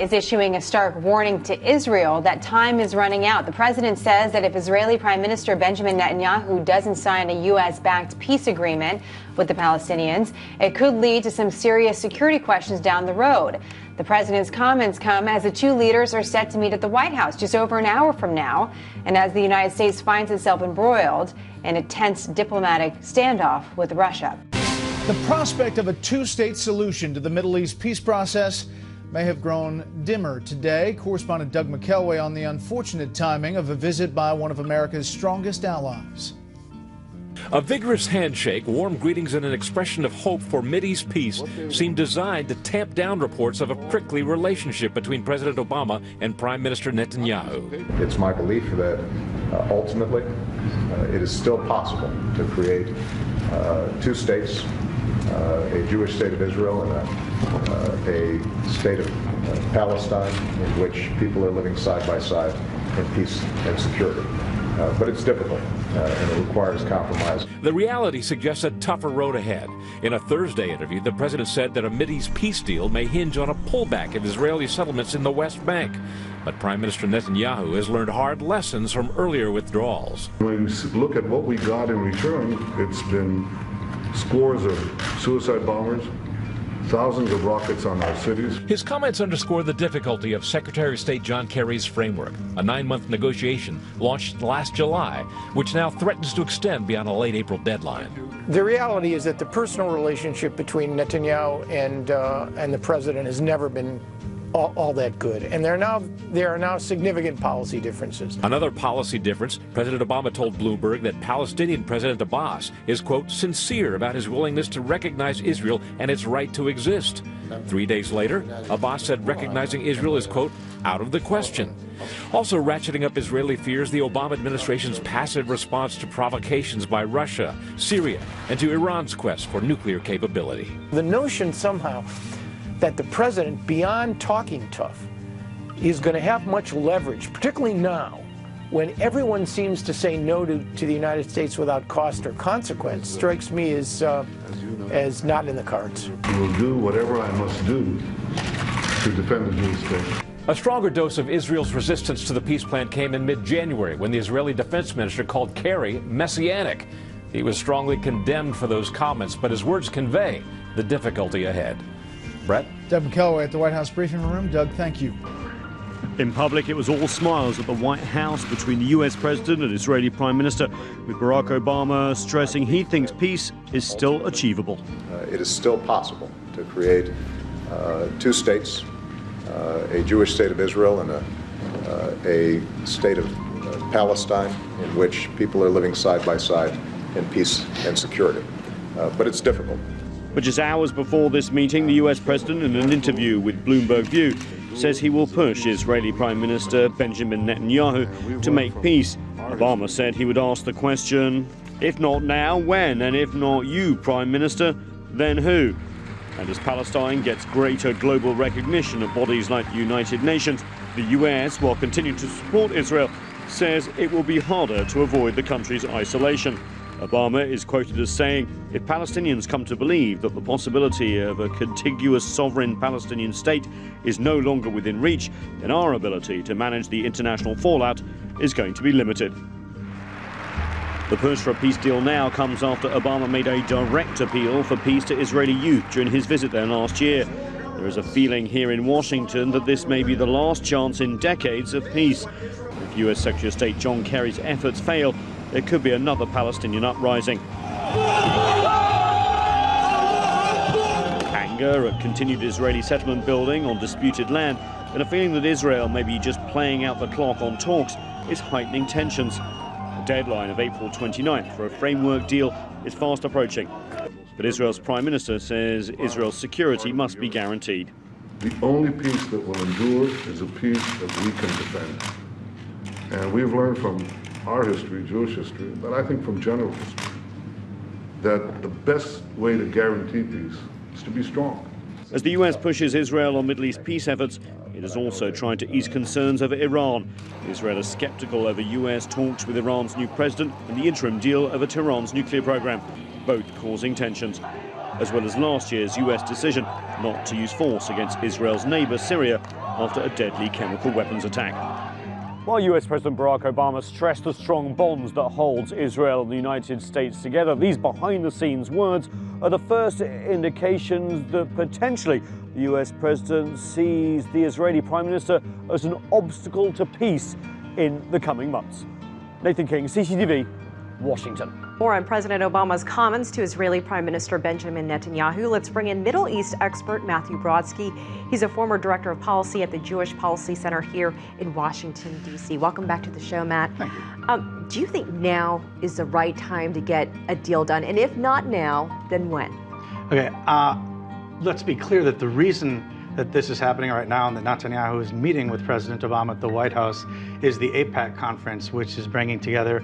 is issuing a stark warning to Israel that time is running out. The president says that if Israeli Prime Minister Benjamin Netanyahu doesn't sign a U.S.-backed peace agreement with the Palestinians, it could lead to some serious security questions down the road. The president's comments come as the two leaders are set to meet at the White House just over an hour from now, and as the United States finds itself embroiled in a tense diplomatic standoff with Russia. The prospect of a two-state solution to the Middle East peace process may have grown dimmer today. Correspondent Doug McKelway on the unfortunate timing of a visit by one of America's strongest allies. A vigorous handshake, warm greetings, and an expression of hope for Mideast peace seemed designed to tamp down reports of a prickly relationship between President Obama and Prime Minister Netanyahu. It's my belief that ultimately it is still possible to create two states, a Jewish state of Israel and a state of Palestine, in which people are living side by side in peace and security. But it's difficult, and it requires compromise. The reality suggests a tougher road ahead. In a Thursday interview, the president said that a Mideast peace deal may hinge on a pullback of Israeli settlements in the West Bank. But Prime Minister Netanyahu has learned hard lessons from earlier withdrawals. When we look at what we got in return, it's been scores of suicide bombers, thousands of rockets on our cities. His comments underscore the difficulty of Secretary of State John Kerry's framework, a 9-month negotiation launched last July, which now threatens to extend beyond a late April deadline. The reality is that the personal relationship between Netanyahu and the president has never been all that good, and there are now significant policy differences. Another policy difference, President Obama told Bloomberg that Palestinian President Abbas is, quote, sincere about his willingness to recognize Israel and its right to exist. 3 days later, Abbas said recognizing Israel is, quote, out of the question. Also ratcheting up Israeli fears the Obama administration's passive response to provocations by Russia, Syria, and to Iran's quest for nuclear capability. The notion somehow that the president, beyond talking tough, is going to have much leverage, particularly now, when everyone seems to say no to the United States without cost or consequence, strikes me as not in the cards. I will do whatever I must do to defend the Jewish state. A stronger dose of Israel's resistance to the peace plan came in mid-January when the Israeli defense minister called Kerry messianic. He was strongly condemned for those comments, but his words convey the difficulty ahead. Brett? Doug McKelway at the White House briefing room. Doug, thank you. In public, it was all smiles at the White House between the U.S. president and Israeli Prime Minister, with Barack Obama stressing he thinks peace is still achievable. It is still possible to create two states, a Jewish state of Israel and a state of Palestine, in which people are living side by side in peace and security. But it's difficult. But just hours before this meeting, the U.S. president, in an interview with Bloomberg View, says he will push Israeli Prime Minister Benjamin Netanyahu to make peace. Obama said he would ask the question, if not now, when? And if not you, Prime Minister, then who? And as Palestine gets greater global recognition of bodies like the United Nations, the U.S., while continuing to support Israel, says it will be harder to avoid the country's isolation. Obama is quoted as saying, if Palestinians come to believe that the possibility of a contiguous sovereign Palestinian state is no longer within reach, then our ability to manage the international fallout is going to be limited. The push for a peace deal now comes after Obama made a direct appeal for peace to Israeli youth during his visit there last year. There is a feeling here in Washington that this may be the last chance in decades of peace. If U.S. Secretary of State John Kerry's efforts fail, there could be another Palestinian uprising. Anger at continued Israeli settlement building on disputed land and a feeling that Israel may be just playing out the clock on talks is heightening tensions. The deadline of April 29th for a framework deal is fast approaching. But Israel's Prime Minister says Israel's security must be guaranteed. The only peace that will endure is a peace that we can defend. And we've learned from our history, Jewish history, but I think from general history, that the best way to guarantee peace is to be strong. As the US pushes Israel on Middle East peace efforts, it is also trying to ease concerns over Iran. Israel is skeptical over US talks with Iran's new president and the interim deal over Tehran's nuclear program, both causing tensions, as well as last year's US decision not to use force against Israel's neighbor, Syria, after a deadly chemical weapons attack. While US President Barack Obama stressed the strong bonds that holds Israel and the United States together, these behind-the-scenes words are the first indications that potentially the US President sees the Israeli Prime Minister as an obstacle to peace in the coming months. Nathan King, CCTV, Washington. More on President Obama's comments to Israeli Prime Minister Benjamin Netanyahu. Let's bring in Middle East expert Matthew Brodsky. He's a former director of policy at the Jewish Policy Center here in Washington, D.C. Welcome back to the show, Matt. Thank you. Do you think now is the right time to get a deal done? And if not now, then when? Okay, let's be clear that the reason that this is happening right now and that Netanyahu is meeting with President Obama at the White House is the AIPAC conference, which is bringing together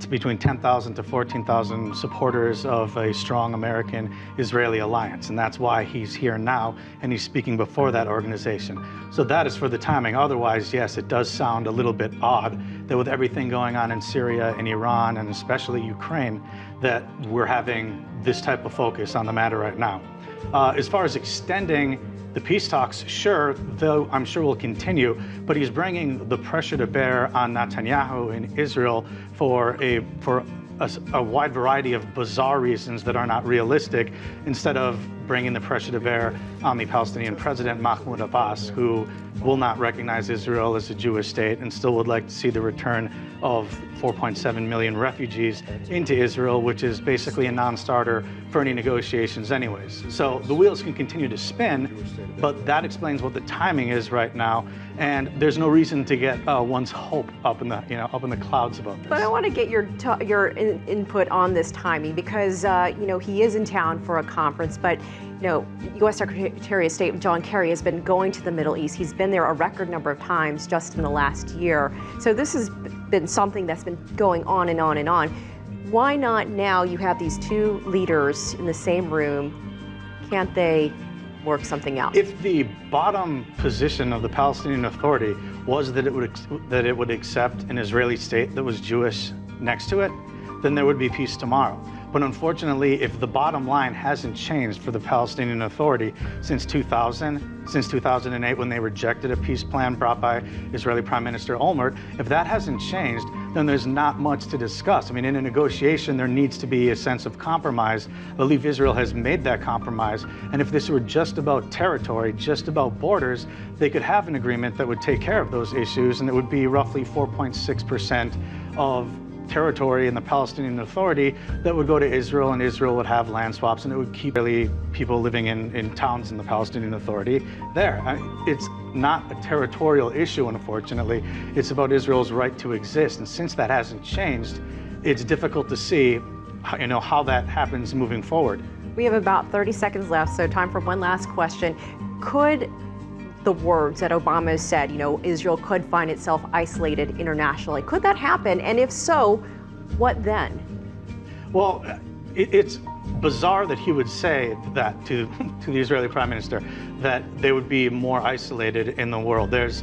between 10,000 to 14,000 supporters of a strong American-Israeli alliance. And that's why he's here now, and he's speaking before that organization. So that is for the timing. Otherwise, yes, it does sound a little bit odd that with everything going on in Syria and Iran, and especially Ukraine, that we're having this type of focus on the matter right now. As far as extending the peace talks, sure, though I'm sure will continue, but he's bringing the pressure to bear on Netanyahu in Israel for a wide variety of bizarre reasons that are not realistic, instead of bringing the pressure to bear on the Palestinian president, Mahmoud Abbas, who will not recognize Israel as a Jewish state and still would like to see the return of 4.7 million refugees into Israel, which is basically a non-starter for any negotiations anyways. So the wheels can continue to spin, but that explains what the timing is right now, and there's no reason to get one's hope up in the clouds about this. But I want to get your input on this timing, because he is in town for a conference, but U.S. Secretary of State John Kerry has been going to the Middle East. He's been there a record number of times just in the last year. So this has been something that's been going on and on and on. Why not now you have these two leaders in the same room? Can't they work something out? If the bottom position of the Palestinian Authority was that it would accept an Israeli state that was Jewish next to it, then there would be peace tomorrow. But unfortunately, if the bottom line hasn't changed for the Palestinian Authority since 2008, when they rejected a peace plan brought by Israeli Prime Minister Olmert, if that hasn't changed, then there's not much to discuss. I mean, in a negotiation, there needs to be a sense of compromise. I believe Israel has made that compromise. And if this were just about territory, just about borders, they could have an agreement that would take care of those issues, and it would be roughly 4.6% of territory in the Palestinian Authority that would go to Israel, and Israel would have land swaps, and it would keep really people living in towns in the Palestinian Authority there. It's not a territorial issue, unfortunately. It's about Israel's right to exist, and since that hasn't changed, it's difficult to see how that happens moving forward. We have about 30 seconds left, so time for one last question. Could the words that Obama has said, Israel could find itself isolated internationally, could that happen? And if so, what then? Well, it's bizarre that he would say that to the Israeli Prime Minister, that they would be more isolated in the world. There's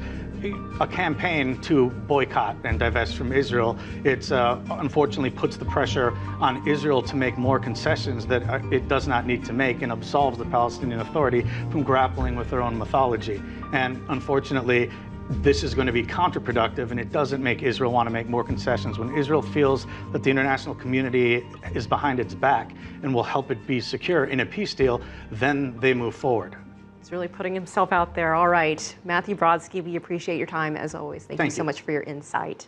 a campaign to boycott and divest from Israel. It's unfortunately puts the pressure on Israel to make more concessions that it does not need to make, and absolves the Palestinian Authority from grappling with their own mythology. And unfortunately, this is going to be counterproductive, and it doesn't make Israel want to make more concessions. When Israel feels that the international community is behind its back and will help it be secure in a peace deal, then they move forward. He's really putting himself out there. All right, Matthew Brodsky, we appreciate your time as always. Thank you so much for your insight.